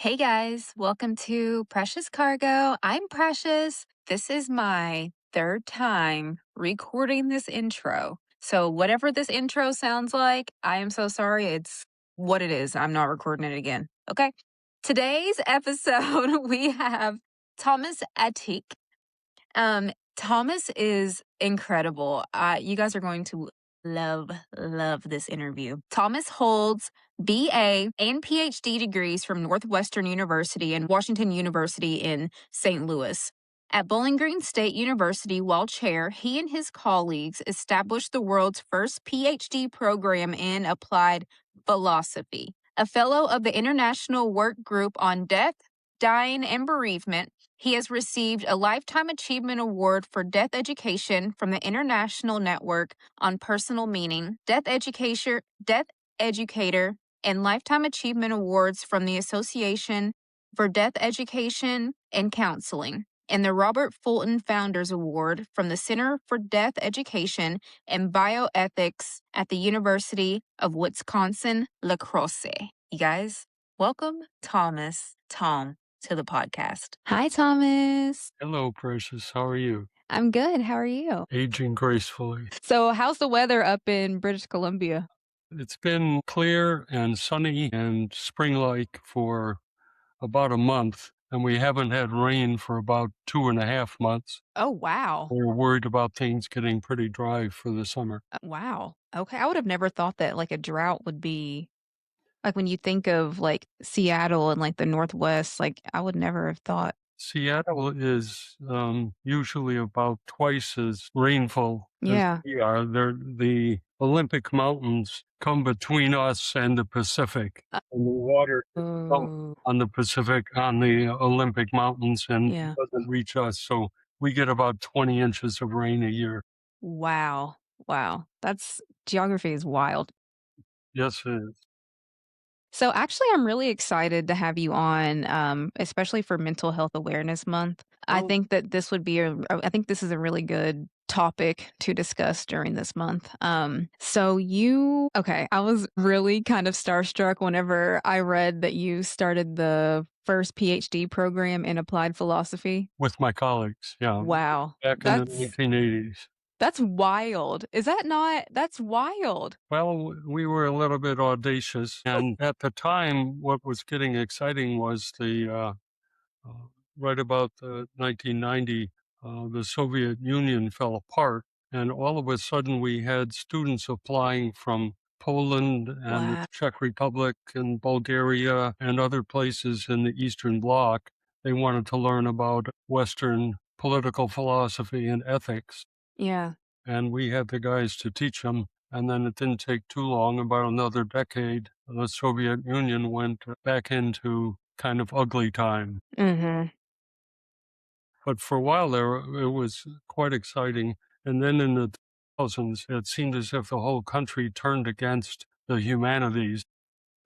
Hey guys, welcome to Precious Cargo. I'm Precious. This is my third time recording this intro. So, whatever this intro sounds like, I am so sorry. It's what it is. I'm not recording it again. Okay. Today's episode, we have Thomas Attig. Thomas is incredible. You guys are going to love this interview. Thomas holds BA and PhD degrees from Northwestern University and Washington University in St. Louis. At Bowling Green State University, while chair, he and his colleagues established the world's first PhD program in applied philosophy. A fellow of the International Work Group on Death, Dying, and Bereavement, he has received a Lifetime Achievement Award for Death Education from the International Network on Personal Meaning, Death Educator, and Lifetime Achievement Awards from the Association for Death Education and Counseling, and the Robert Fulton Founders Award from the Center for Death Education and Bioethics at the University of Wisconsin-La Crosse. You guys, welcome Tom, to the podcast. Hi, Thomas. Hello, Precious. How are you? I'm good. How are you? Aging gracefully. So, how's the weather up in British Columbia? It's been clear and sunny and spring-like for about a month, and we haven't had rain for about 2.5 months. Oh, wow. We're worried about things getting pretty dry for the summer. Wow. Okay. I would have never thought that like a drought would be like when you think of like Seattle and like the Northwest, like I would never have thought. Seattle is usually about twice as rainful as Yeah. we are. The Olympic Mountains come between us and the Pacific, and the water Oh, on the Pacific, on the Olympic Mountains, and yeah. it doesn't reach us. So we get about 20 inches of rain a year. Wow. Wow. That's geography is wild. Yes, it is. So actually, I'm really excited to have you on, especially for Mental Health Awareness Month. I Oh, think that this would be I think this is a really good topic to discuss during this month. Okay, I was really kind of starstruck whenever I read that you started the first PhD program in applied philosophy. with my colleagues, yeah, Wow, back in the 1980s. that's wild. Is that not? That's wild. Well, we were a little bit audacious, and at the time, what was getting exciting was uh, right about 1990, the Soviet Union fell apart, and all of a sudden we had students applying from Poland and the Wow. Czech Republic and Bulgaria and other places in the Eastern Bloc. They wanted to learn about Western political philosophy and ethics, Yeah. and we had the guys to teach them. And then it didn't take too long, about another decade, the Soviet Union went back into kind of ugly time. Mm-hmm. But for a while there, it was quite exciting. And then in the 2000s, it seemed as if the whole country turned against the humanities.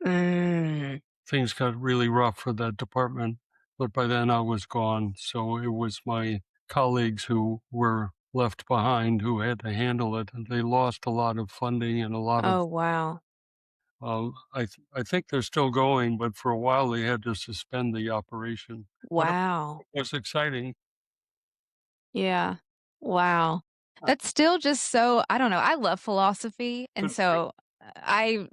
Mm. Things got really rough for that department. But by then I was gone. So it was my colleagues who were left behind who had to handle it. And they lost a lot of funding and a lot of, Oh, wow. I think they're still going, but for a while they had to suspend the operation. But it Wow. was exciting. Yeah. Wow. That's still just so I don't know, I love philosophy, and Good for you. so I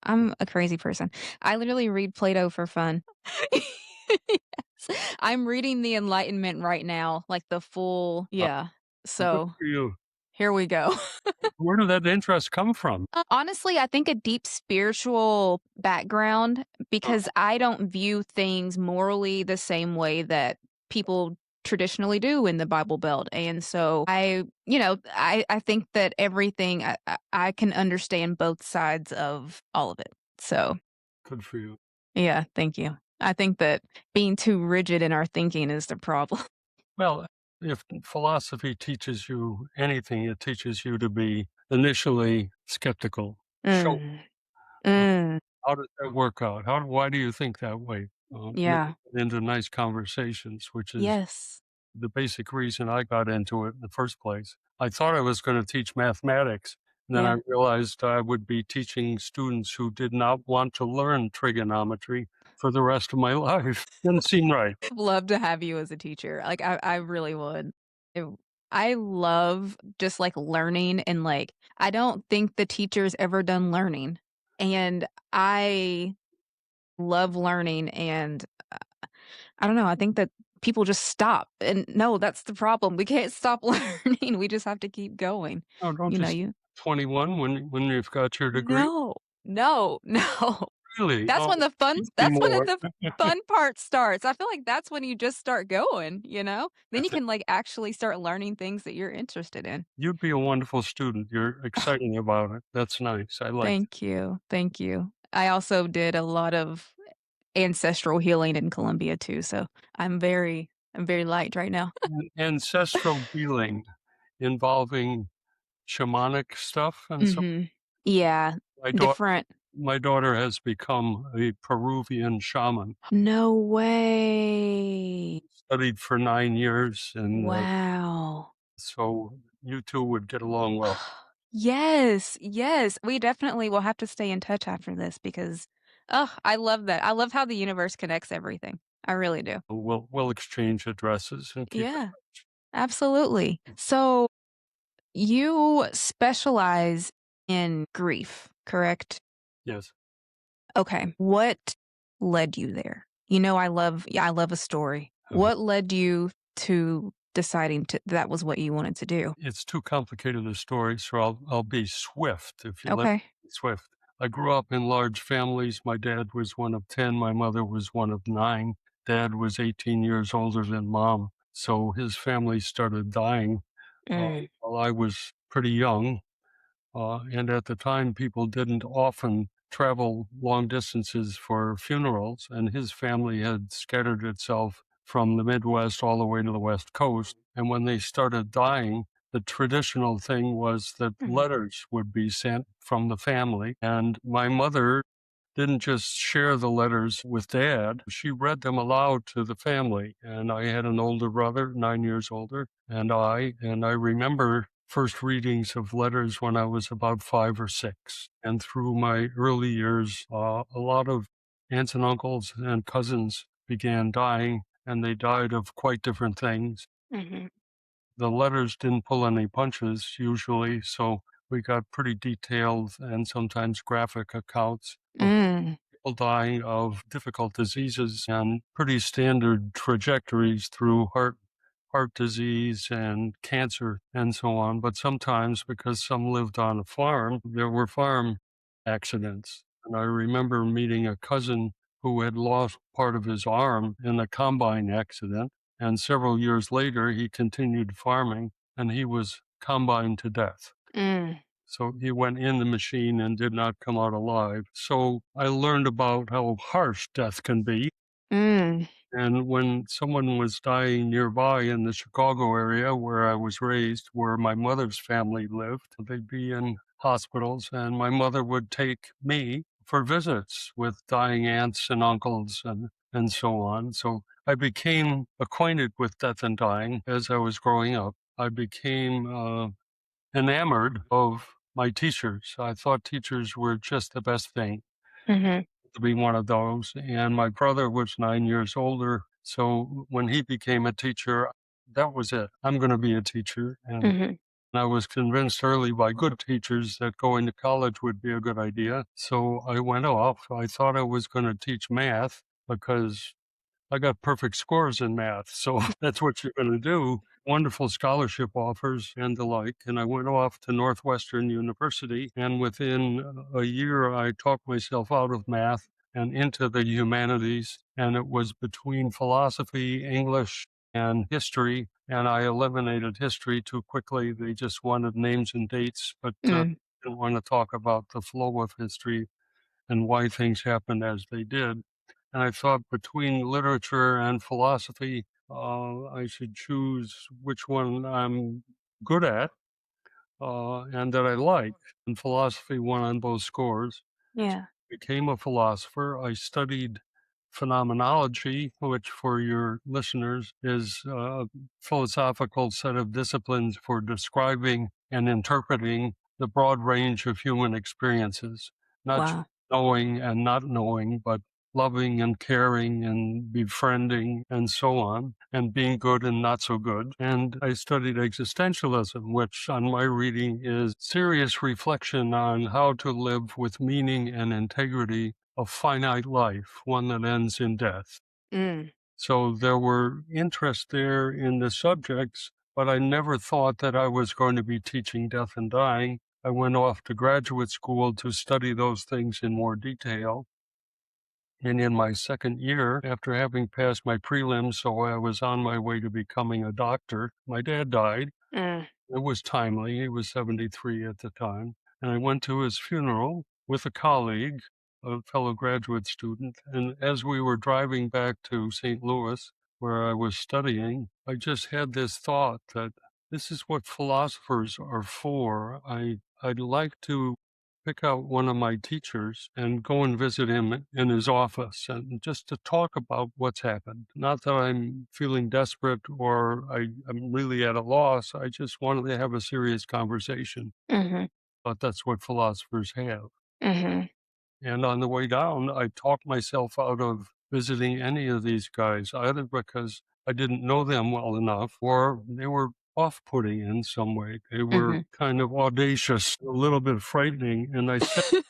I'm a crazy person. I literally read Plato for fun. Yes. I'm reading The Enlightenment right now, like the full yeah. Well, good So, for you. here we go. Where did that interest come from? Honestly, I think a deep spiritual background Uh, because I don't view things morally the same way that people traditionally do in the Bible Belt. And so I think that everything I can understand both sides of all of it. So, Good for you. yeah, thank you. I think that being too rigid in our thinking is the problem. Well, if philosophy teaches you anything, it teaches you to be initially skeptical. Show Mm, uh, mm, how does that work out? Why do you think that way? And then yeah. get into nice conversations, which is Yes. the basic reason I got into it in the first place. I thought I was going to teach mathematics. And then I Yeah. realized I would be teaching students who did not want to learn trigonometry. for the rest of my life. Didn't seem right. I'd love to have you as a teacher. Like, I really would. It I love just, like, learning and, like, I don't think the teacher's ever done learning, and I love learning, and, I don't know, I think that people just stop, and no, that's the problem. We can't stop learning, we just have to keep going. No, don't You know, just you 21 when you've got your degree. No. No, no. Really? That's Oh, when the fun should be that's when more. the fun part starts. I feel like that's when you just start going, you know? Then you can, like, actually start learning things that you're interested in. You'd be a wonderful student. You're exciting about it. That's nice. I like that. Thank you, thank you. I also did a lot of ancestral healing in Colombia too, so I'm very light right now. Ancestral healing involving shamanic stuff and so Mhm. Yeah, my daughter different my daughter has become a Peruvian shaman, No way. studied for 9 years, and, Wow. so you 2 would get along well. Yes, yes. We definitely will have to stay in touch after this because, oh, I love that. I love how the universe connects everything. I really do. We'll exchange addresses and keep it. Yeah, absolutely. So you specialize in grief, correct? Yes. Okay. What led you there? You know, I love a story. Uh-huh. What led you to deciding to that was what you wanted to do? It's too complicated a story, so I'll be swift if you let Okay. me be swift. I grew up in large families. My dad was one of 10, my mother was one of 9. Dad was 18 years older than mom, so his family started dying, Mm, while I was pretty young. And at the time, people didn't often travel long distances for funerals, and his family had scattered itself from the Midwest all the way to the West Coast. And when they started dying, the traditional thing was that mhm, letters would be sent from the family. And my mother didn't just share the letters with dad, she read them aloud to the family. And I had an older brother, 9 years older, and I remember first readings of letters when I was about 5 or 6. And through my early years, a lot of aunts and uncles and cousins began dying, and they died of quite different things. mhm. The letters didn't pull any punches usually, so we got pretty detailed and sometimes graphic accounts of Mm, people dying of difficult diseases and pretty standard trajectories through heart disease and cancer and so on. But sometimes, because some lived on a farm, there were farm accidents. And I remember meeting a cousin who had lost part of his arm in a combine accident. And several years later, he continued farming and he was combined to death. mm, So he went in the machine and did not come out alive. So I learned about how harsh death can be. mm, And when someone was dying nearby in the Chicago area where I was raised, where my mother's family lived, they'd be in hospitals, and my mother would take me for visits with dying aunts and uncles and so on. So I became acquainted with death and dying as I was growing up. I became enamored of my teachers. I thought teachers were just the best thing mhm, to be one of those. And my brother was 9 years older. So when he became a teacher, that was it. I'm going to be a teacher. And mhm, I was convinced early by good teachers that going to college would be a good idea. So I went off. I thought I was going to teach math because I got perfect scores in math, so that's what you're gonna do. Wonderful scholarship offers and the like, and I went off to Northwestern University, and within a year, I talked myself out of math and into the humanities, and it was between philosophy, English, and history, and I eliminated history too quickly. They just wanted names and dates, but mm, didn't wanna talk about the flow of history and why things happened as they did. And I thought between literature and philosophy, I should choose which one I'm good at and that I like. And philosophy won on both scores. yeah, Became a philosopher. I studied phenomenology, which for your listeners is a philosophical set of disciplines for describing and interpreting the broad range of human experiences, not just wow, knowing and not knowing, but loving and caring and befriending and so on, and being good and not so good. And I studied existentialism, which on my reading is serious reflection on how to live with meaning and integrity of finite life, one that ends in death. Mm. So there were interests there in the subjects, but I never thought that I was going to be teaching death and dying. I went off to graduate school to study those things in more detail. And in my second year, after having passed my prelims, so I was on my way to becoming a doctor, my dad died. Mm. It was timely. He was 73 at the time. And I went to his funeral with a colleague, a fellow graduate student. And as we were driving back to St. Louis, where I was studying, I just had this thought that this is what philosophers are for. I'd like to pick out one of my teachers and go and visit him in his office and just to talk about what's happened. Not that I'm feeling desperate or I'm really at a loss. I just wanted to have a serious conversation. Mm-hmm. But that's what philosophers have. Mm-hmm. And on the way down, I talked myself out of visiting any of these guys, either because I didn't know them well enough or they were off-putting in some way. They were Mm-hmm. kind of audacious, a little bit frightening. And I said,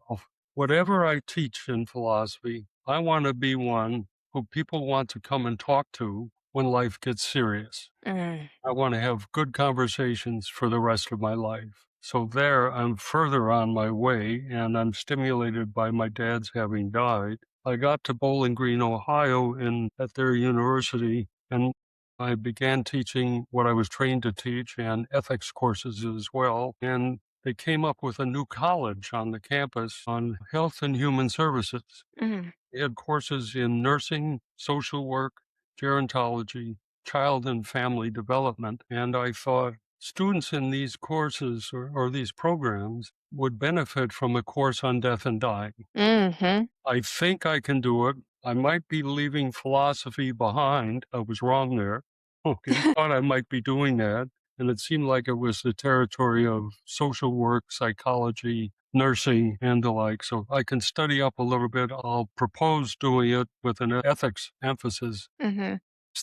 "Oh, whatever I teach in philosophy, I want to be one who people want to come and talk to when life gets serious. Mm. I want to have good conversations for the rest of my life." So there, I'm further on my way, and I'm stimulated by my dad's having died. I got to Bowling Green, Ohio, at their university, and I began teaching what I was trained to teach and ethics courses as well. And they came up with a new college on the campus on health and human services. Mm. They had courses in nursing, social work, gerontology, child and family development. And I thought students in these courses or these programs would benefit from a course on death and dying. Mm-hmm. I think I can do it. I might be leaving philosophy behind. I was wrong there. Okay. Thought I might be doing that. And it seemed like it was the territory of social work, psychology, nursing, and the like. So I can study up a little bit. I'll propose doing it with an ethics emphasis. Mm-hmm.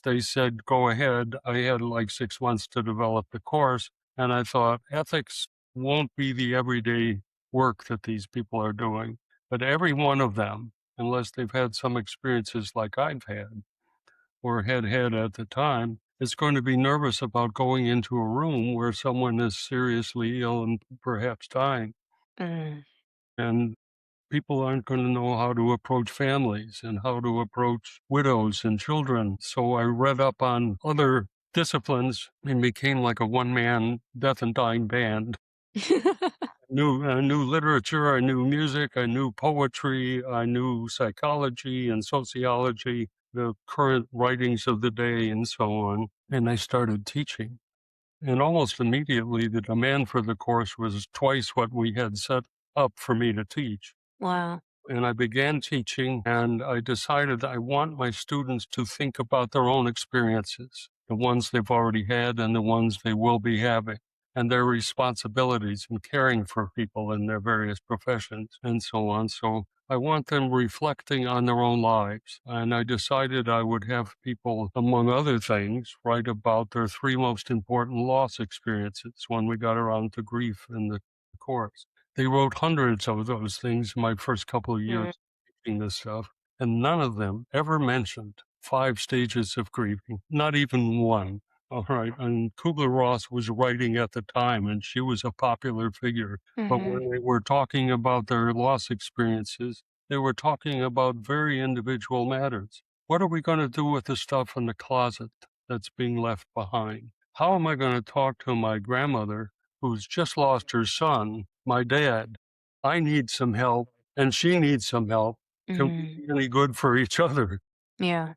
They said, go ahead. I had like 6 months to develop the course. And I thought ethics won't be the everyday work that these people are doing, but every one of them, unless they've had some experiences like I've had or had at the time, is going to be nervous about going into a room where someone is seriously ill and perhaps dying. Mm. And people aren't going to know how to approach families and how to approach widows and children. So I read up on other disciplines and became like a one-man death and dying band. I knew literature, I knew music, I knew poetry, I knew psychology and sociology, the current writings of the day and so on. And I started teaching. And almost immediately, the demand for the course was twice what we had set up for me to teach. Wow. And I began teaching, and I decided I want my students to think about their own experiences, the ones they've already had and the ones they will be having, and their responsibilities in caring for people in their various professions and so on. So I want them reflecting on their own lives. And I decided I would have people, among other things, write about their three most important loss experiences when we got around to grief in the course. They wrote hundreds of those things in my first couple of Mm. years teaching this stuff, and none of them ever mentioned 5 stages of grieving, not even one. All right. And Kubler-Ross was writing at the time, and she was a popular figure. But Mm-hmm. when they were talking about their loss experiences, they were talking about very individual matters. What are we going to do with the stuff in the closet that's being left behind? How am I going to talk to my grandmother who's just lost her son, my dad? I need some help, and she needs some help. Can we Mm. be any good for each other? Yeah.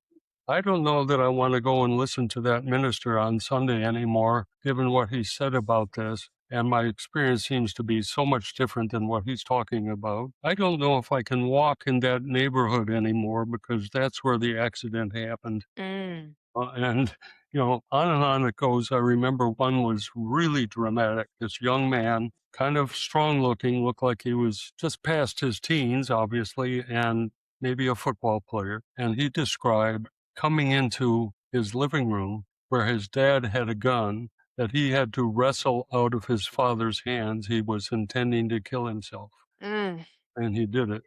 I don't know that I want to go and listen to that minister on Sunday anymore, given what he said about this. And my experience seems to be so much different than what he's talking about. I don't know if I can walk in that neighborhood anymore because that's where the accident happened. Mm. And, on and on it goes. I remember one was really dramatic. This young man, kind of strong looking, looked like he was just past his teens, obviously, and maybe a football player, and he described coming into his living room where his dad had a gun that he had to wrestle out of his father's hands. He was intending to kill himself, Mm, and he did it.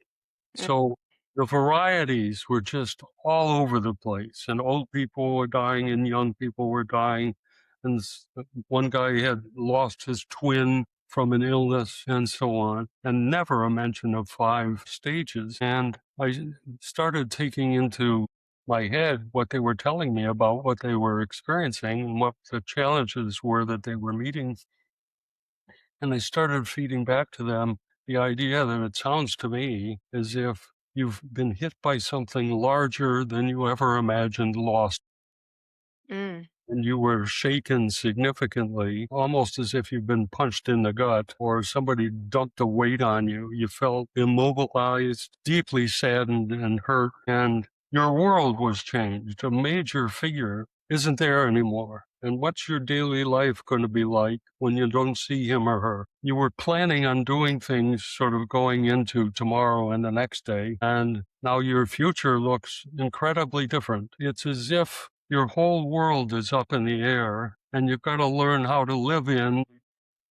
mm, So the varieties were just all over the place, and old people were dying, and young people were dying. And one guy had lost his twin from an illness, and so on, and never a mention of 5 stages. And I started taking into my head what they were telling me about what they were experiencing and what the challenges were that they were meeting. And I started feeding back to them the idea that it sounds to me as if you've been hit by something larger than you ever imagined lost, mm, and you were shaken significantly, almost as if you've been punched in the gut or somebody dumped a weight on you. You felt immobilized, deeply saddened and hurt, and your world was changed. A major figure isn't there anymore. And what's your daily life going to be like when you don't see him or her? You were planning on doing things sort of going into tomorrow and the next day, and now your future looks incredibly different. It's as if your whole world is up in the air, and you've got to learn how to live in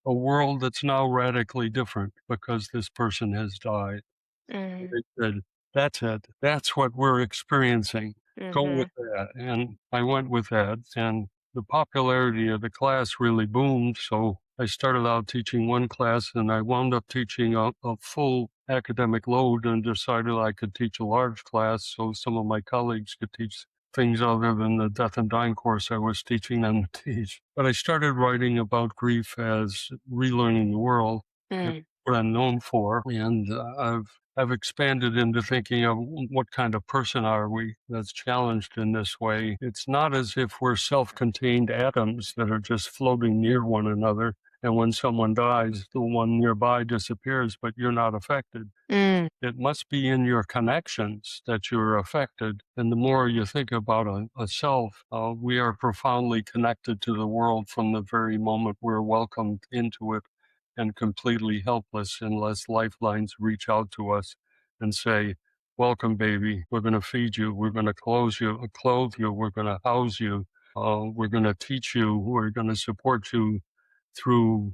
a world that's now radically different because this person has died. mm, They said, "That's it. That's what we're experiencing. Go with mhm, that." And I went with that, and the popularity of the class really boomed. So I started out teaching one class, and I wound up teaching a full academic load and decided I could teach a large class so some of my colleagues could teach things other than the death and dying course I was teaching them to teach. But I started writing about grief as relearning the world, and mm, what I'm known for, and I've expanded into thinking of what kind of person are we that's challenged in this way. It's not as if we're self-contained atoms that are just floating near one another, and when someone dies, the one nearby disappears, but you're not affected. mm, It must be in your connections that you're affected. And the more you think about a self, we are profoundly connected to the world from the very moment we're welcomed into it, and completely helpless unless lifelines reach out to us and say, "Welcome, baby. We're going to feed you. We're going to clothe you. We're going to house you. We're going to teach you. We're going to support you through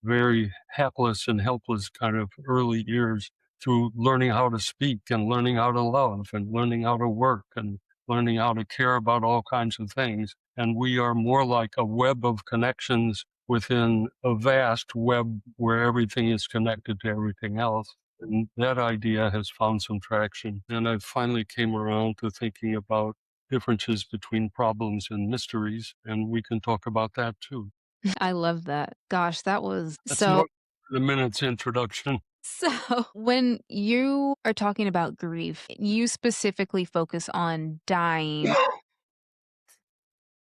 very hapless and helpless kind of early years, through learning how to speak and learning how to love and learning how to work and learning how to care about all kinds of things. And we are more like a web of connections within a vast web where everything is connected to everything else. And that idea has found some traction. And I finally came around to thinking about differences between problems and mysteries. And we can talk about that too. I love that. Gosh, that was That's so. more than a minute's introduction. So, when you are talking about grief, you specifically focus on dying,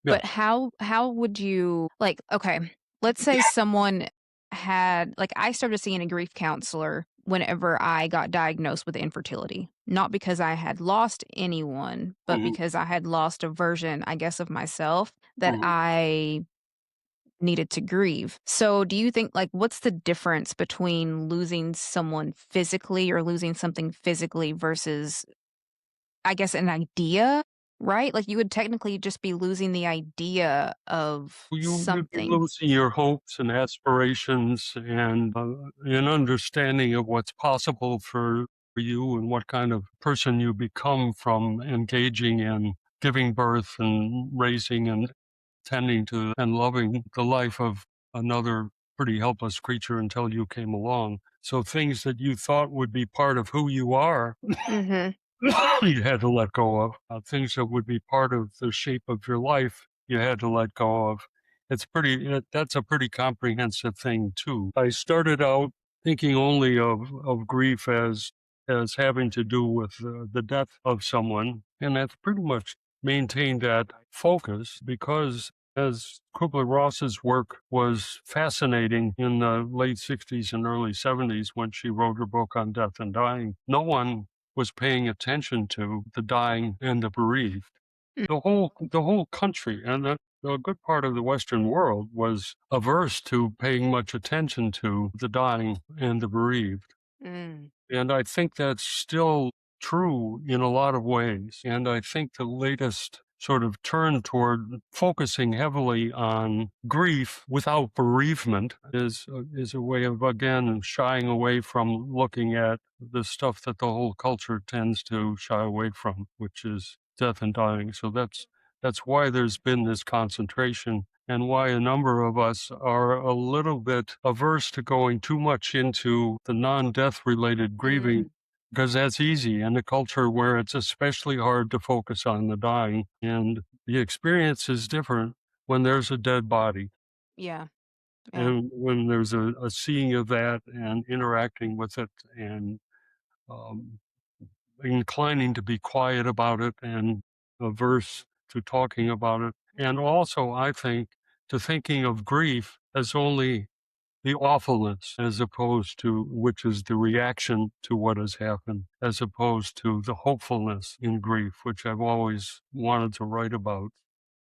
Yeah. but how would you like, okay, let's say someone had like I started seeing a grief counselor whenever I got diagnosed with infertility. Not because I had lost anyone, but Mhm, because I had lost a version, I guess, of myself that mhm. I needed to grieve. So do you think like what's the difference between losing someone physically or losing something physically versus I guess an idea, right? Like you would technically just be losing the idea of You'd be something. losing your hopes and aspirations and an understanding of what's possible for you and what kind of person you become from engaging in giving birth and raising and tending to and loving the life of another pretty helpless creature until you came along. So things that you thought would be part of who you are Mhm. you had to let go of. Things that would be part of the shape of your life, you had to let go of. That's a pretty comprehensive thing too. I started out thinking only of grief as having to do with the death of someone. And I've pretty much maintained that focus because as Kubler-Ross's work was fascinating in the late 60s and early 70s when she wrote her book on death and dying, no one was paying attention to the dying and the bereaved. Mm, The whole country and a good part of the Western world was averse to paying much attention to the dying and the bereaved. mm, And I think that's still true in a lot of ways. And I think the latest sort of turn toward focusing heavily on grief without bereavement is a way of, again, shying away from looking at the stuff that the whole culture tends to shy away from, which is death and dying. So that's why there's been this concentration, and why a number of us are a little bit averse to going too much into the non-death related grieving, because that's easy in a culture where it's especially hard to focus on the dying. And the experience is different when there's a dead body, Yeah. Yeah. and when there's a seeing of that and interacting with it, and um, inclining to be quiet about it and averse to talking about it. And also, I think, to thinking of grief as only the awfulness, as opposed to, which is the reaction to what has happened, as opposed to the hopefulness in grief, which I've always wanted to write about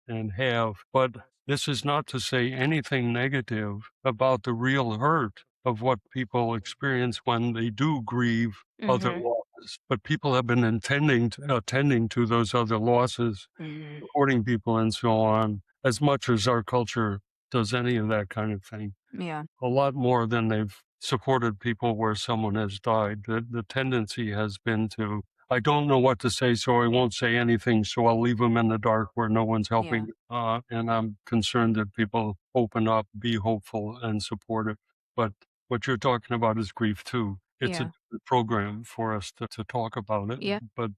and have. But this is not to say anything negative about the real hurt of what people experience when they do grieve other Mhm. losses. But people have been attending to those other losses, Mhm. supporting people and so on, as much as our culture does any of that kind of thing. Yeah. A lot more than they've supported people where someone has died. The tendency has been to, I don't know what to say, so I won't say anything, so I'll leave them in the dark where no one's Yeah. helping. And I'm concerned that people open up, be hopeful, and supportive. But what you're talking about is grief too. It's a Yeah. different program for us to talk about it. Yeah. But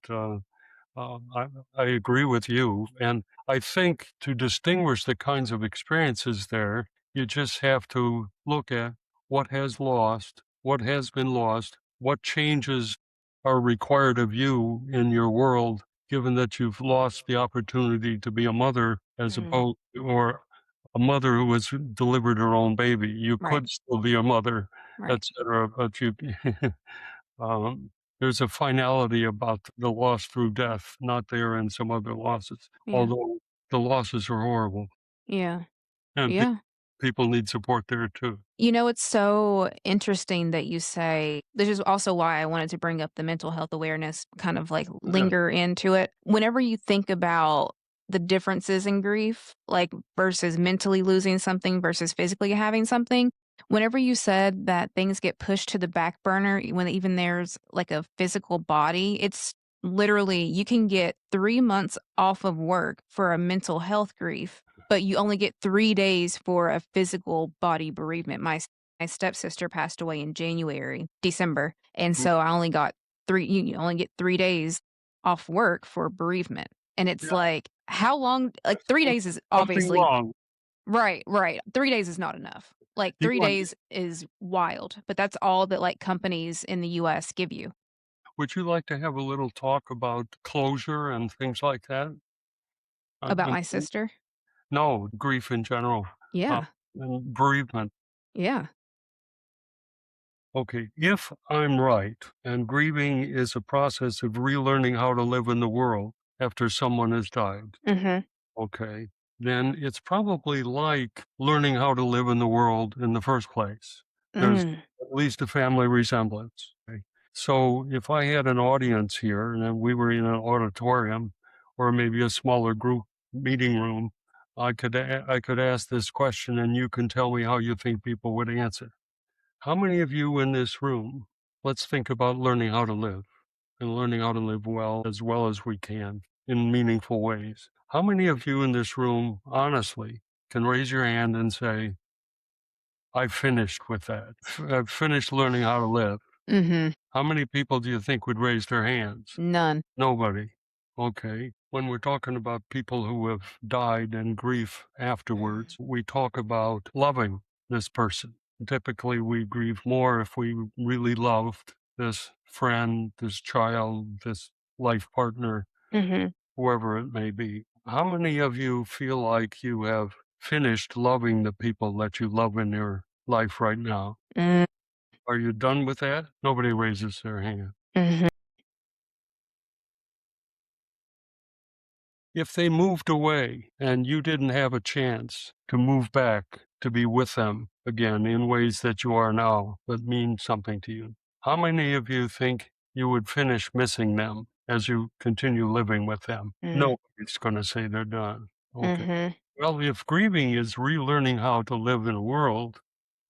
I agree with you. And I think to distinguish the kinds of experiences there, you just have to look at what has lost, what has been lost, what changes are required of you in your world, given that you've lost the opportunity to be a mother as Mm. opposed, or a mother who has delivered her own baby. You Right. could still be a mother, Right. etc. But you, um, there's a finality about the loss through death, not there in some other losses, Yeah. although the losses are horrible, Yeah. and Yeah. people need support there too. You know, it's so interesting that you say this is also why I wanted to bring up the mental health awareness, kind of like Yeah. linger into it. Whenever you think about the differences in grief, like versus mentally losing something versus physically having something, whenever you said that things get pushed to the back burner when even there's like a physical body, it's literally you can get 3 months off of work for a mental health grief, but you only get 3 days for a physical body bereavement. My stepsister passed away in December, and Mm, so I only got 3 you only get 3 days off work for bereavement, and it's yeah, like, how long like, there's 3 days is something obviously wrong. right, right. 3 days is not enough. Like, You 3 want days is wild, but that's all that, like, companies in the US give you. Would you like to have a little talk about closure and things like that? About And my sister? no, grief in general, uh, Yeah, and bereavement. yeah. Okay, if I'm right, and grieving is a process of relearning how to live in the world after someone has died, Mhm. okay, then it's probably like learning how to live in the world in the first place. There's Mm. at least a family resemblance. Okay? So if I had an audience here and then we were in an auditorium or maybe a smaller group meeting room, I could ask this question and you can tell me how you think people would answer. How many of you in this room, let's think about learning how to live and learning how to live well as we can in meaningful ways. How many of you in this room, honestly, can raise your hand and say, I've finished with that? I've finished learning how to live. Mhm. How many people do you think would raise their hands? None. Nobody. Okay. When we're talking about people who have died and grief afterwards, we talk about loving this person. Typically, we grieve more if we really loved this friend, this child, this life partner, Mhm. whoever it may be. How many of you feel like you have finished loving the people that you love in your life right now? Mm. Are you done with that? Nobody raises their hand. Mhm. If they moved away and you didn't have a chance to move back to be with them again in ways that you are now that mean something to you, how many of you think you would finish missing them as you continue living with them. Nobody's going to say they're done. Okay. Mm-hmm. Well, if grieving is relearning how to live in a world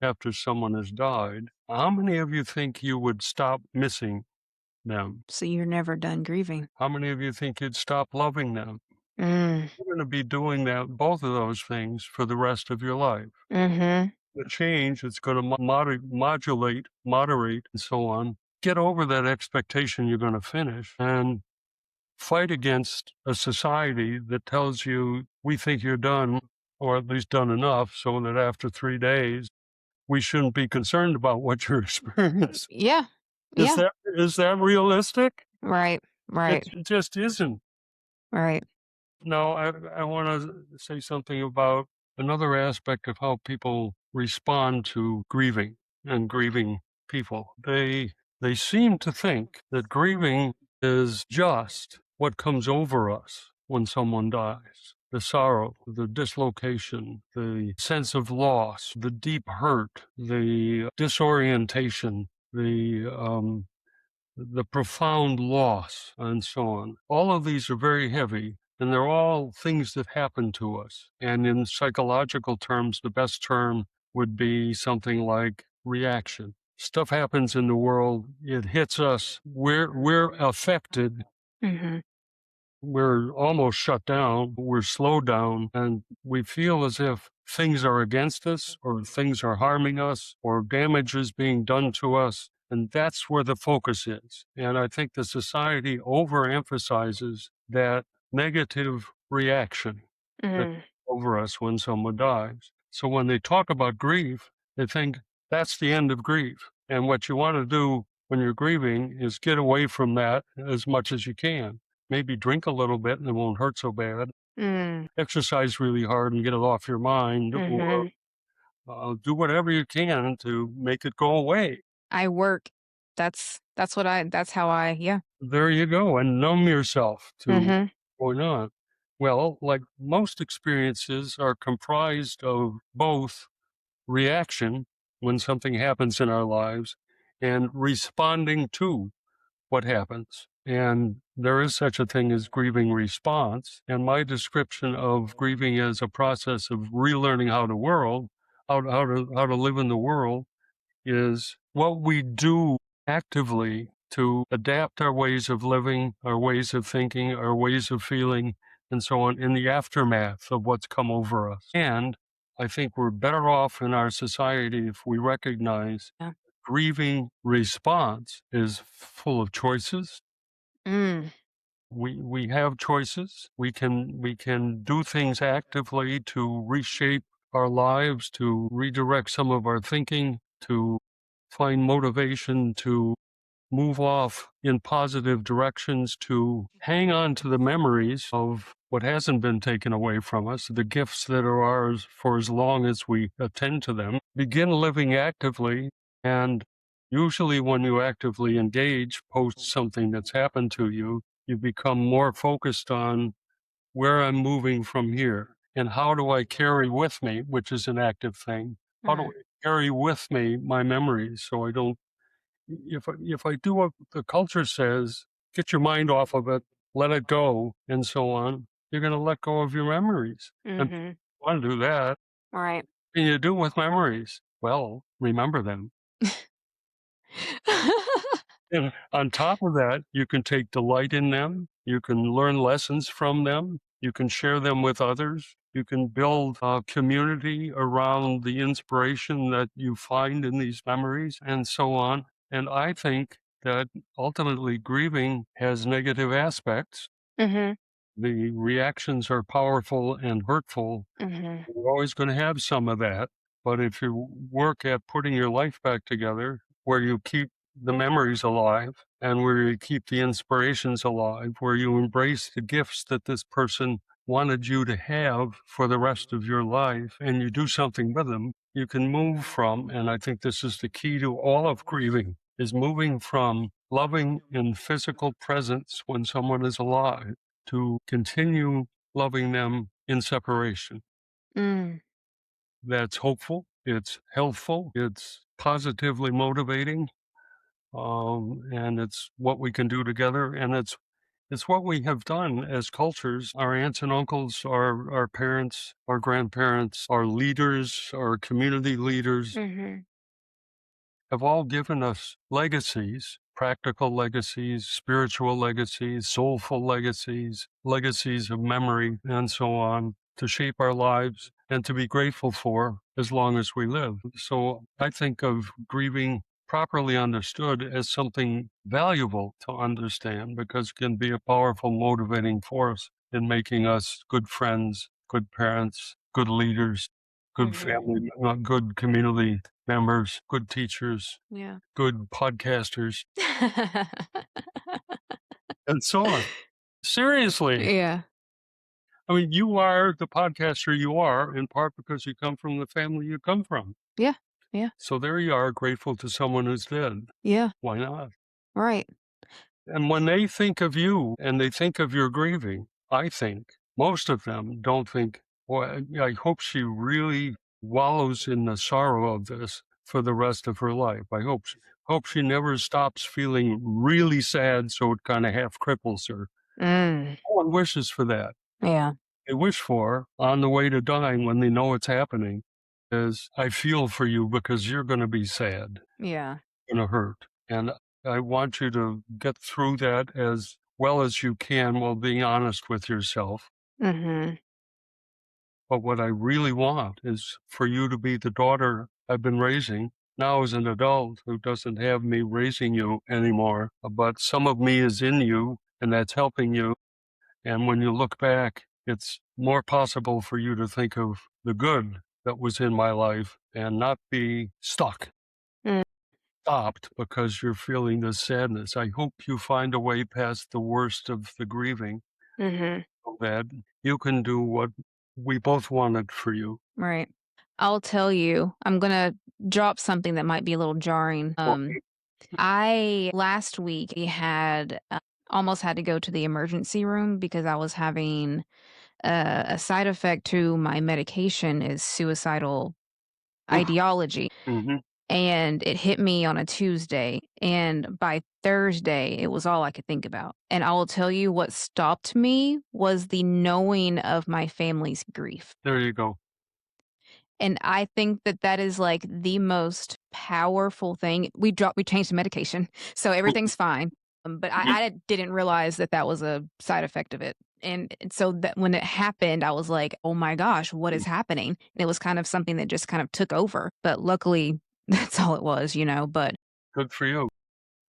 after someone has died, how many of you think you would stop missing them? So you're never done grieving. How many of you think you'd stop loving them? Mm. You're going to be doing that, both of those things, for the rest of your life. Mm-hmm. The change, it's going to modulate, moderate, and so on. Get over that expectation you're going to finish and fight against a society that tells you we think you're done, or at least done enough, so that after 3 days, we shouldn't be concerned about what you're experiencing. Yeah. Is Yeah. that realistic? Right. Right. It just isn't. Right. No, I want to say something about another aspect of how people respond to grieving and grieving people. They seem to think that grieving is just what comes over us when someone dies. The sorrow, the dislocation, the sense of loss, the deep hurt, the disorientation, the profound loss, and so on. All of these are very heavy, and they're all things that happen to us. And in psychological terms, the best term would be something like reaction. Stuff happens in the world, it hits us, we're affected, Mm-hmm. we're almost shut down, we're slowed down, and we feel as if things are against us, or things are harming us, or damage is being done to us. And that's where the focus is. And I think the society overemphasizes that negative reaction that Mm-hmm. over us when someone dies. So when they talk about grief, they think that's the end of grief. And what you want to do when you're grieving is get away from that as much as you can. Maybe drink a little bit and it won't hurt so bad. Mm. Exercise really hard and get it off your mind, or Mm-hmm. do whatever you can to make it go away. I work. That's how I, yeah. There you go, and numb yourself to Mm-hmm. what's going on. Well, like most experiences are comprised of both reaction when something happens in our lives and responding to what happens. And there is such a thing as grieving response. And my description of grieving as a process of relearning how to live in the world is what we do actively to adapt our ways of living, our ways of thinking, our ways of feeling, and so on in the aftermath of what's come over us. And I think we're better off in our society if we recognize Yeah. grieving response is full of choices. Mm. We have choices. We can do things actively to reshape our lives, to redirect some of our thinking, to find motivation to move off in positive directions, to hang on to the memories of what hasn't been taken away from us, the gifts that are ours for as long as we attend to them. Begin living actively, and usually when you actively engage post something that's happened to you, you become more focused on where I'm moving from here and how do I carry with me, which is an active thing. How do Mm. I carry with me my memories so I don't, if I do what the culture says, get your mind off of it, let it go, and so on, you're going to let go of your memories. And people Mm-hmm. want to do that. Right. What can you do with memories? Well, remember them. And on top of that, you can take delight in them. You can learn lessons from them. You can share them with others. You can build a community around the inspiration that you find in these memories, and so on. And I think that ultimately grieving has negative aspects. Mm-hmm. The reactions are powerful and hurtful. Mm-hmm. You're always going to have some of that. But if you work at putting your life back together, where you keep the memories alive and where you keep the inspirations alive, where you embrace the gifts that this person wanted you to have for the rest of your life, and you do something with them, you can move from, and I think this is the key to all of grieving, is moving from loving in physical presence when someone is alive to continue loving them in separation. Mm. That's hopeful, it's healthful, it's positively motivating, and it's what we can do together, and it's what we have done as cultures. Our aunts and uncles, our parents, our grandparents, our leaders, our community leaders Mm-hmm. have all given us legacies, practical legacies, spiritual legacies, soulful legacies, legacies of memory, and so on, to shape our lives and to be grateful for as long as we live. So I think of grieving properly understood as something valuable to understand, because it can be a powerful motivating force in making us good friends, good parents, good leaders, good family, good community members, good teachers, Yeah. good podcasters, and so on. Seriously. Yeah. I mean, you are the podcaster you are in part because you come from the family you come from. Yeah. Yeah. So there you are, grateful to someone who's dead. Yeah. Why not? Right. And when they think of you and they think of your grieving, I think most of them don't think, well, I hope she really wallows in the sorrow of this for the rest of her life. I hope she never stops feeling really sad so it kind of half cripples her. Mm. No one wishes for that. Yeah. They wish for, on the way to dying when they know it's happening, is I feel for you because you're going to be sad, Yeah. going to hurt. And I want you to get through that as well as you can while being honest with yourself. Mm-hmm. But what I really want is for you to be the daughter I've been raising now as an adult who doesn't have me raising you anymore, but some of me is in you and that's helping you. And when you look back, it's more possible for you to think of the good that was in my life and not be stuck, Mm. stopped because you're feeling this sadness. I hope you find a way past the worst of the grieving Mm-hmm. so that you can do what we both wanted for you. Right. I'll tell you, I'm gonna drop something that might be a little jarring. Okay. I last week had almost had to go to the emergency room because I was having a side effect to my medication is suicidal Oof. ideology. Mhm. And it hit me on a Tuesday. And by Thursday, it was all I could think about. And I will tell you what stopped me was the knowing of my family's grief. There you go. And I think that that is like the most powerful thing. We changed the medication, so everything's fine. But I didn't realize that that was a side effect of it. And so that when it happened, I was like, oh my gosh, what is happening? And it was kind of something that just kind of took over. But luckily, that's all it was, you know. But Good for you.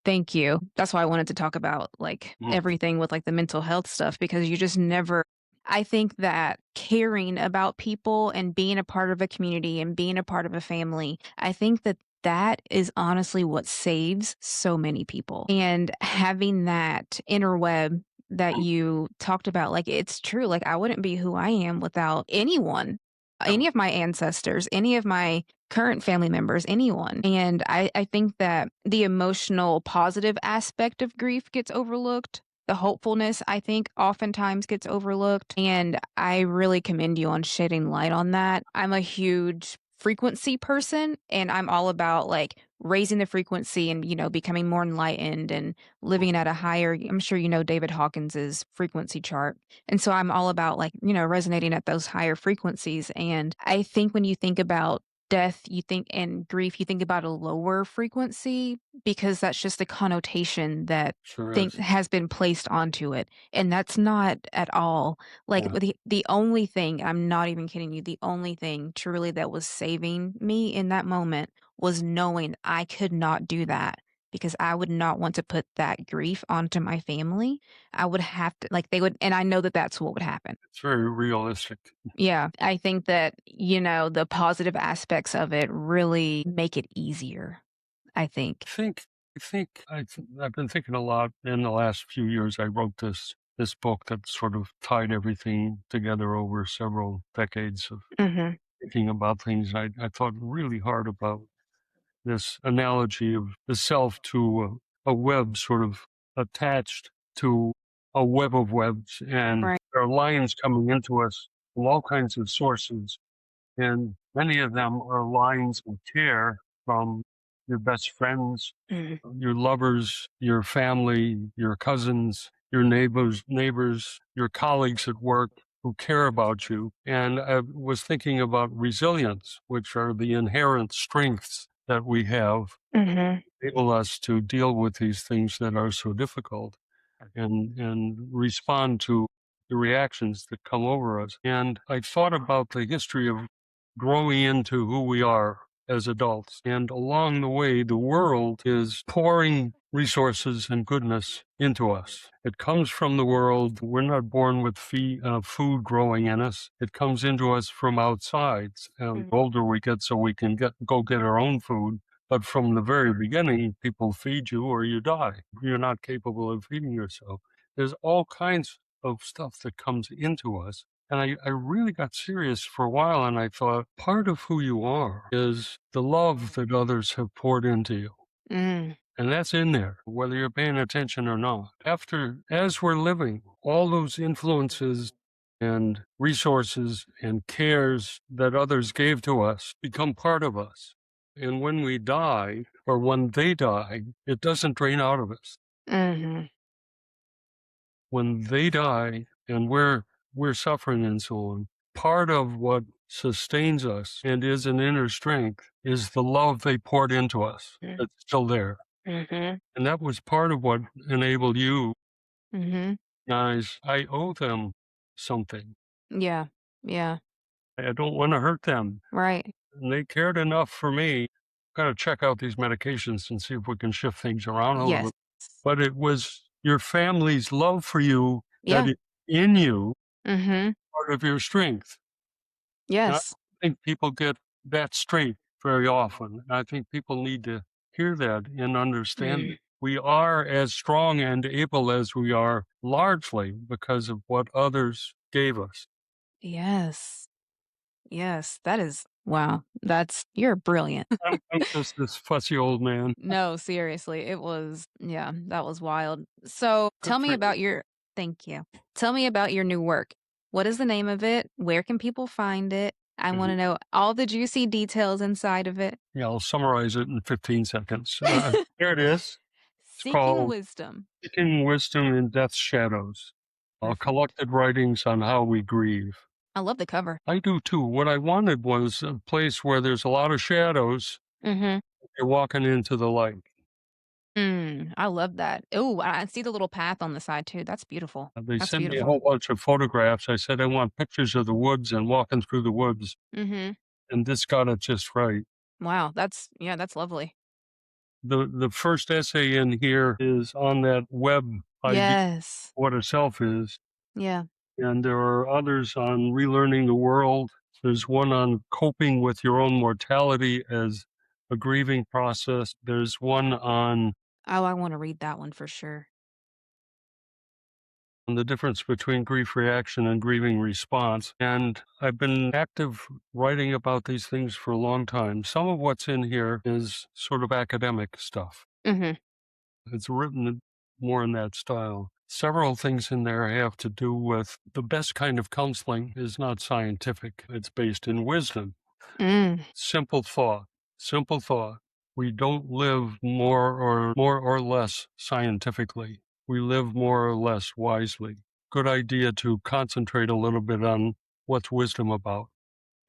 thank you. That's why I wanted to talk about like Mm. everything with like the mental health stuff because you just never I think that caring about people and being a part of a community and being a part of a family, I think that that is honestly what saves so many people. And having that interweb that you talked about, like it's true. Like I wouldn't be who I am without anyone, Yeah. any of my ancestors, any of my current family members, anyone. And I think that the emotional positive aspect of grief gets overlooked. The hopefulness, I think, oftentimes gets overlooked. And I really commend you on shedding light on that. I'm a huge frequency person and I'm all about like raising the frequency and, you know, becoming more enlightened and living at a higher, I'm sure you know David Hawkins's frequency chart. And so I'm all about like, you know, resonating at those higher frequencies. And I think when you think about death, you think and grief, you think about a lower frequency because that's just the connotation that Sure think is. has been placed onto it. And that's not at all like Yeah. the only thing, I'm not even kidding you, the only thing truly that was saving me in that moment was knowing I could not do that because I would not want to put that grief onto my family. I would have to like they would and I know that that's what would happen. It's very realistic. Yeah, I think that, you know, the positive aspects of it really make it easier, I think. I've been thinking a lot in the last few years. I wrote this book that sort of tied everything together over several decades of Mhm. thinking about things. I thought really hard about this analogy of the self to a web sort of attached to a web of webs, and Right. there are lines coming into us from all kinds of sources, and many of them are lines of care from your best friends, Mhm. your lovers, your family, your cousins, your neighbors, your colleagues at work who care about you. And I was thinking about resilience, which are the inherent strengths that we have, Mhm. enable us to deal with these things that are so difficult and respond to the reactions that come over us. And I thought about the history of growing into who we are as adults. And along the way, the world is pouring resources and goodness into us. It comes from the world. We're not born with food growing in us. It comes into us from outside. The older we get, so we can go get our own food. But from the very beginning, people feed you or you die. You're not capable of feeding yourself. There's all kinds of stuff that comes into us. And I really got serious for a while, and I thought part of who you are is the love that others have poured into you. Mm. And that's in there, whether you're paying attention or not. As we're living, all those influences and resources and cares that others gave to us become part of us. And when we die, or when they die, it doesn't drain out of us. Mhm. When they die and we're suffering and so on, part of what sustains us and is an inner strength is the love they poured into us. Mm. That's still there. Mhm. And that was part of what enabled you Mhm. guys. I owe them something. Yeah. Yeah. I don't want to hurt them. Right. And they cared enough for me. Got to check out these medications and see if we can shift things around a Yes. little. But it was your family's love for you that Yeah. is in you, Mhm. part of your strength. And I Yes. think people get that straight very often. I think people need to hear that and understand Mm. it. We are as strong and able as we are largely because of what others gave us. Yes. Yes. That is wow. You're brilliant. I'm just this fussy old man. No, seriously. It was yeah, that was wild. So, Good tell me for you. about your thank you. Tell me about your new work. What is the name of it? Where can people find it? I want Mhm. to know all the juicy details inside of it. Yeah, I'll summarize it in 15 seconds. There it is. It's Seeking called wisdom. Seeking Wisdom in Death's Shadows, Perfect. collected writings on how we grieve. I love the cover. I do too. What I wanted was a place where there's a lot of shadows. Mhm. You're walking into the light. I love that. Oh, I see the little path on the side too. That's beautiful. They That's sent me a beautiful. whole bunch of photographs. I said, I want pictures of the woods and walking through the woods. Mhm. And this got it just right. Wow, that's lovely. The first essay in here is on that web idea, Yes. what a self is. Yeah. And there are others on relearning the world. There's one on coping with your own mortality as a grieving process. There's one on Oh, I want to read that one for sure. the difference between grief reaction and grieving response. And I've been active writing about these things for a long time. Some of what's in here is sort of academic stuff. Mhm. It's written more in that style. Several things in there have to do with the best kind of counseling is not scientific. It's based in wisdom. Mm. Simple thought. Simple thought. We don't live more or less scientifically. We live more or less wisely. Good idea to concentrate a little bit on what's wisdom about.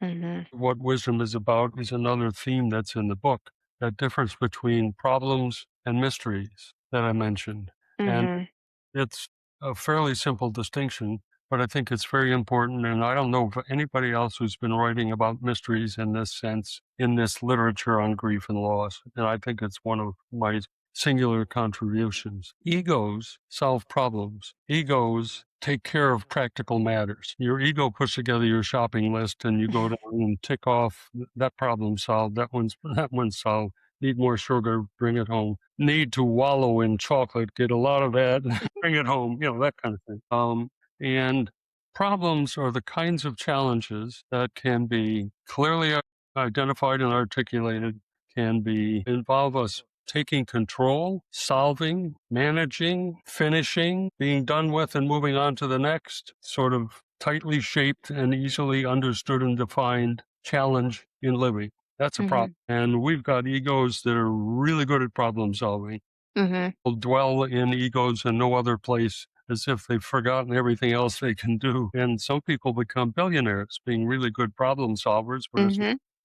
Mhm. What wisdom is about is another theme that's in the book, that difference between problems and mysteries that I mentioned. And Mhm. it's a fairly simple distinction, but I think it's very important. And I don't know of anybody else who's been writing about mysteries in this sense, in this literature on grief and loss. And I think it's one of my singular contributions. Egos solve problems. Egos take care of practical matters. Your ego puts together your shopping list and you go down and tick off that problem solved, that one's solved. Need more sugar, bring it home. Need to wallow in chocolate, get a lot of that, bring it home, that kind of thing. And problems are the kinds of challenges that can be clearly identified and articulated, can be involve us taking control, solving, managing, finishing, being done with and moving on to the next, sort of tightly shaped and easily understood and defined challenge in living. That's a problem. And we've got egos that are really good at problem solving. Will dwell in egos in no other place as if they've forgotten everything else they can do. And some people become billionaires being really good problem solvers, whereas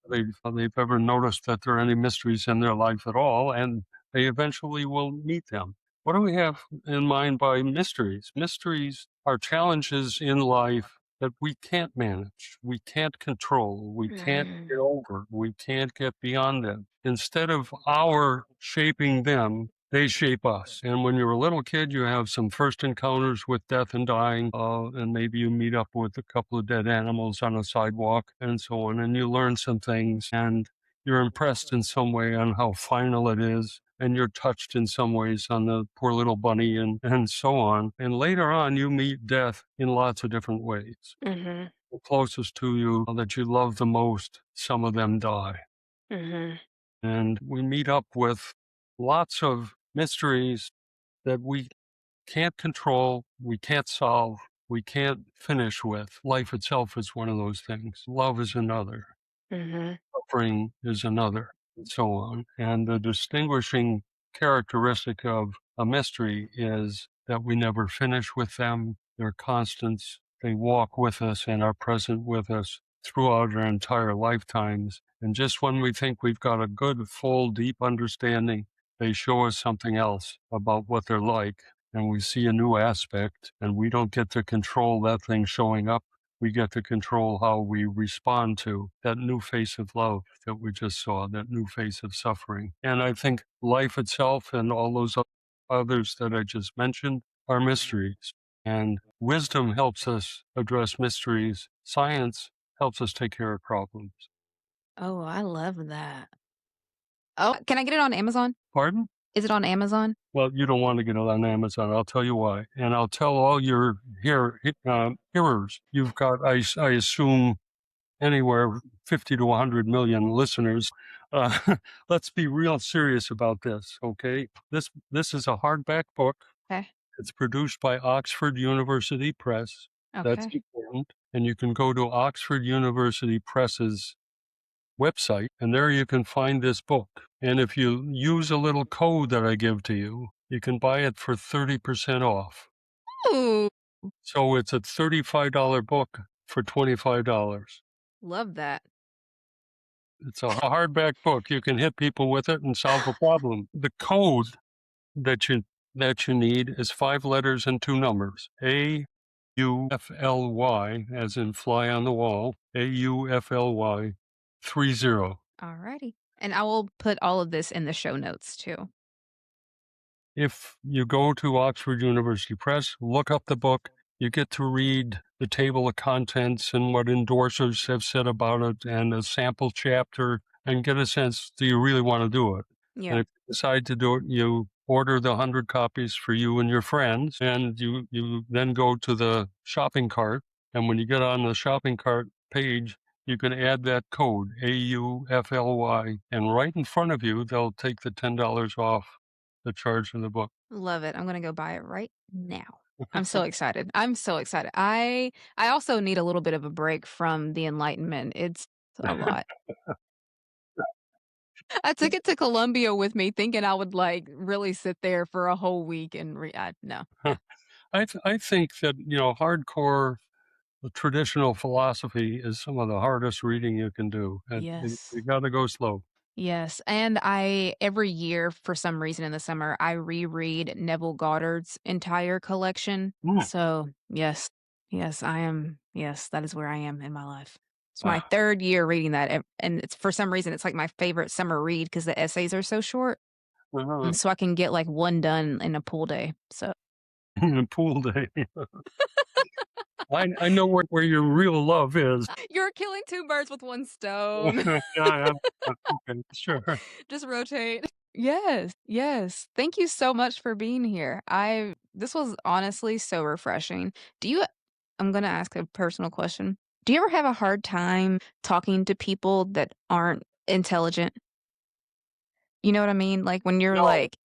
they've ever noticed that there are any mysteries in their life at all, and they eventually will meet them. What do we have in mind by mysteries? Mysteries are challenges in life that we can't manage, we can't control, we can't get over, we can't get beyond them. Instead of our shaping them, they shape us. And when you're a little kid, you have some first encounters with death and dying, and maybe you meet up with a couple of dead animals on a sidewalk and so on, and you learn some things, and you're impressed in some way on how final it is, and you're touched in some ways on the poor little bunny and so on. And later on, you meet death in lots of different ways. The closest to you that you love the most, some of them die. And we meet up with lots of mysteries that we can't control, we can't solve, we can't finish with. Life itself is one of those things. Love is another. Suffering is another, and so on. And the distinguishing characteristic of a mystery is that we never finish with them. They're constants. They walk with us and are present with us throughout our entire lifetimes. And just when we think we've got a good, full, deep understanding, they show us something else about what they're like. And we see a new aspect, and we don't get to control that thing showing up. We get to control how we respond to that new face of love that we just saw, that new face of suffering. And I think life itself and all those others that I just mentioned are mysteries. And wisdom helps us address mysteries. Science helps us take care of problems. Oh, I love that. Oh, can I get it on Amazon? Pardon? Is it on Amazon? Well, you don't want to get it on Amazon. I'll tell you why. And I'll tell all your hearers, you've got, I assume, anywhere 50 to 100 million listeners. Let's be real serious about this, okay? This is a hardback book. Okay. It's produced by Oxford University Press. That's Okay. important. And you can go to Oxford University Press's website, and there you can find this book. And if you use a little code that I give to you, you can buy it for 30% off. Ooh, So it's a $35 book for $25. love that. It's a hardback book. You can hit people with it and solve a problem. The code that you need is 5 letters and 2 numbers. AUFLY, as in fly on the wall. AUFLY 30. Alrighty. And I will put all of this in the show notes too. If you go to Oxford University Press, look up the book, you get to read the table of contents and what endorsers have said about it and a sample chapter and get a sense, do you really want to do it? Yeah. And if you decide to do it, you order the 100 copies for you and your friends, and you then go to the shopping cart. And when you get on the shopping cart page, you can add that code, AUFLY, and right in front of you, they'll take the $10 off the charge of the book. Love it. I'm going to go buy it right now. I'm so excited. I'm so excited. I also need a little bit of a break from the Enlightenment. It's a lot. I took it to Colombia with me thinking I would like really sit there for a whole week and no. I think that, hardcore traditional philosophy is some of the hardest reading you can do. And Yes. you got to go slow. Yes, and every year, for some reason in the summer, I reread Neville Goddard's entire collection. So, yes, that is where I am in my life. It's my third year reading that, and it's for some reason, it's like my favorite summer read because the essays are so short. And so I can get like one done in a pool day. So In a pool day. I know where your real love is. you're killing two birds with one stone. Yeah, okay, sure. Just rotate. Yes, yes. Thank you so much for being here. This was honestly so refreshing. I'm going to ask a personal question. Do you ever have a hard time talking to people that aren't intelligent? You know what I mean? Like when you're No. like,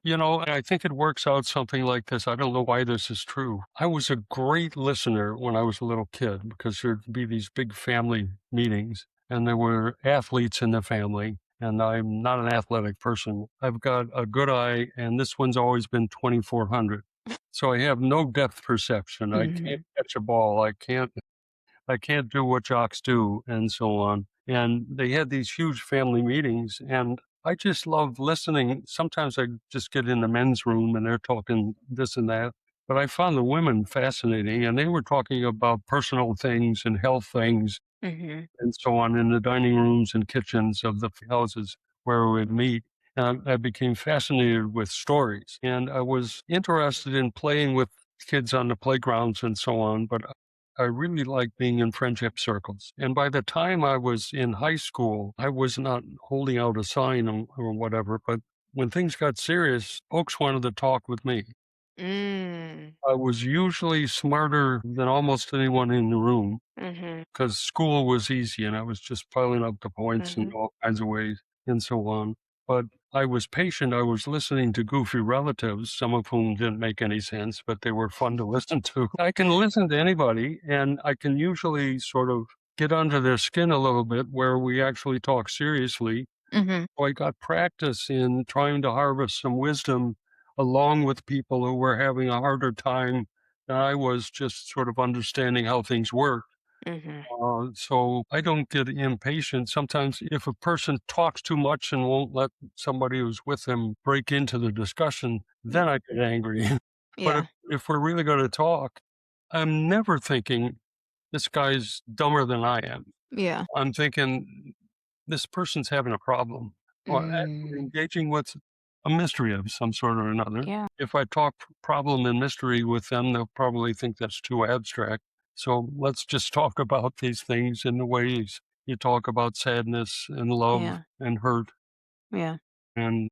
I think it works out something like this. I don't know why this is true. I was a great listener when I was a little kid because there'd be these big family meetings. and there were athletes in the family. And I'm not an athletic person. I've got a good eye, and this one's always been 2400. So I have no depth perception. I can't catch a ball. I can't do what jocks do, and so on. And they had these huge family meetings, and I just love listening. Sometimes I just get in the men's room and they're talking this and that. But I found the women fascinating, and they were talking about personal things and health things Mm-hmm. and so on in the dining rooms and kitchens of the houses where we would meet. And I became fascinated with stories, and I was interested in playing with kids on the playgrounds and so on, but I really liked being in friendship circles. And by the time I was in high school, I was not holding out a sign or whatever, but when things got serious, folks wanted to talk with me. Mm. I was usually smarter than almost anyone in the room Mm-hmm. because school was easy and I was just piling up the points in Mm-hmm. all kinds of ways and so on. But I was patient. I was listening to goofy relatives, some of whom didn't make any sense, but they were fun to listen to. I can listen to anybody, and I can usually sort of get under their skin a little bit where we actually talk seriously. Mm-hmm. So I got practice in trying to harvest some wisdom along with people who were having a harder time than I was just sort of understanding how things work. Mm-hmm. So I don't get impatient. Sometimes if a person talks too much and won't let somebody who's with them break into the discussion, then I get angry. But if, Yeah. if we're really going to talk, I'm never thinking this guy's dumber than I am. Yeah. I'm thinking this person's having a problem or actually Mm. engaging with a mystery of some sort or another. Yeah. If I talk problem and mystery with them, they'll probably think that's too abstract. So let's just talk about these things in the ways you talk about sadness and love Yeah. and hurt Yeah. and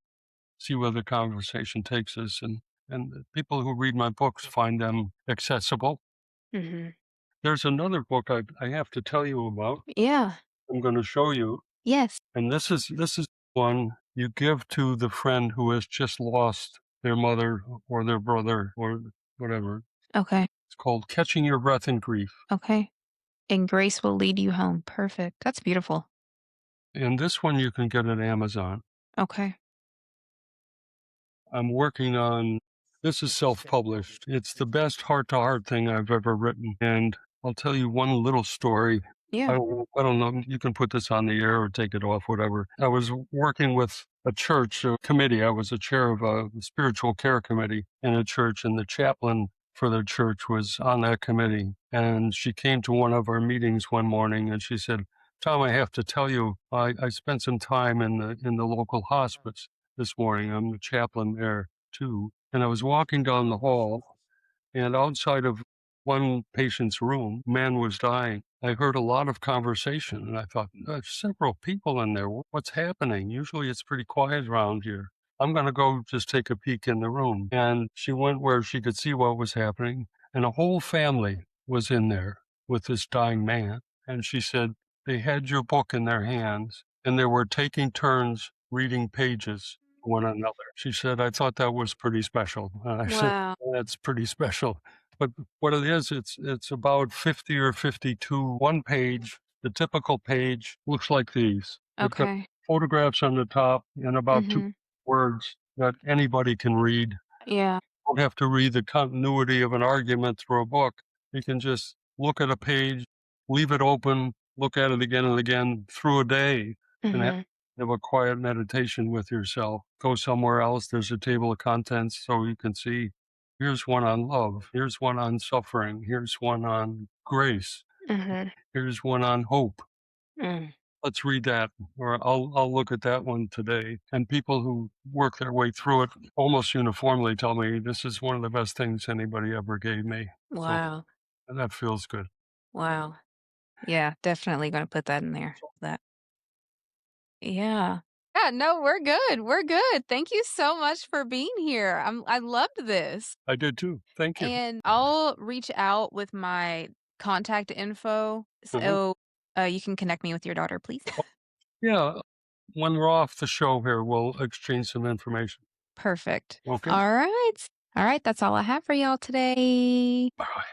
see where the conversation takes us. And the people who read my books find them accessible. Mm-hmm. There's another book I have to tell you about. Yeah. I'm going to show you. Yes. And this is one you give to the friend who has just lost their mother or their brother or whatever. Okay. It's called Catching Your Breath in Grief. Okay. And grace will lead you home. Perfect. That's beautiful. And this one you can get at Amazon. Okay. I'm working on this is self-published. It's the best heart-to-heart thing I've ever written. And I'll tell you one little story. Yeah. I don't know. You can put this on the air or take it off, whatever. I was working with a church committee. I was a chair of a spiritual care committee in a church, and the chaplain for the church was on that committee. And she came to one of our meetings one morning, and she said, "Tom, I have to tell you, I spent some time in the local hospice this morning. I'm the chaplain there too, and I was walking down the hall." And outside of one patient's room, man was dying. I heard a lot of conversation, and I thought, there's several people in there. What's happening? Usually it's pretty quiet around here. I'm going to go just take a peek in the room. And she went where she could see what was happening, and a whole family was in there with this dying man. And she said, they had your book in their hands, and they were taking turns reading pages to one another. She said, I thought that was pretty special. And I said, Wow. that's pretty special. But what it is, it's about 50 or 52, one page. The typical page looks like these. It's got Okay. photographs on the top and about two Mm-hmm. words that anybody can read. Yeah. Don't have to read the continuity of an argument through a book. You can just look at a page, leave it open, look at it again and again through a day, and Mm-hmm. have a quiet meditation with yourself. Go somewhere else. There's a table of contents so you can see here's one on love, here's one on suffering, here's one on grace, Mm-hmm. here's one on hope. Mm. Let's read that, or I'll look at that one today. And people who work their way through it almost uniformly tell me this is one of the best things anybody ever gave me. So, Wow. and that feels good. Wow. Yeah, definitely gonna put that in there. That yeah. Yeah, no, we're good. We're good. Thank you so much for being here. I loved this. I did too. Thank you. And I'll reach out with my contact info Mhm. so you can connect me with your daughter, please. Yeah, when we're off the show here, we'll exchange some information. Perfect. Okay. All right. All right, that's all I have for y'all today. Bye.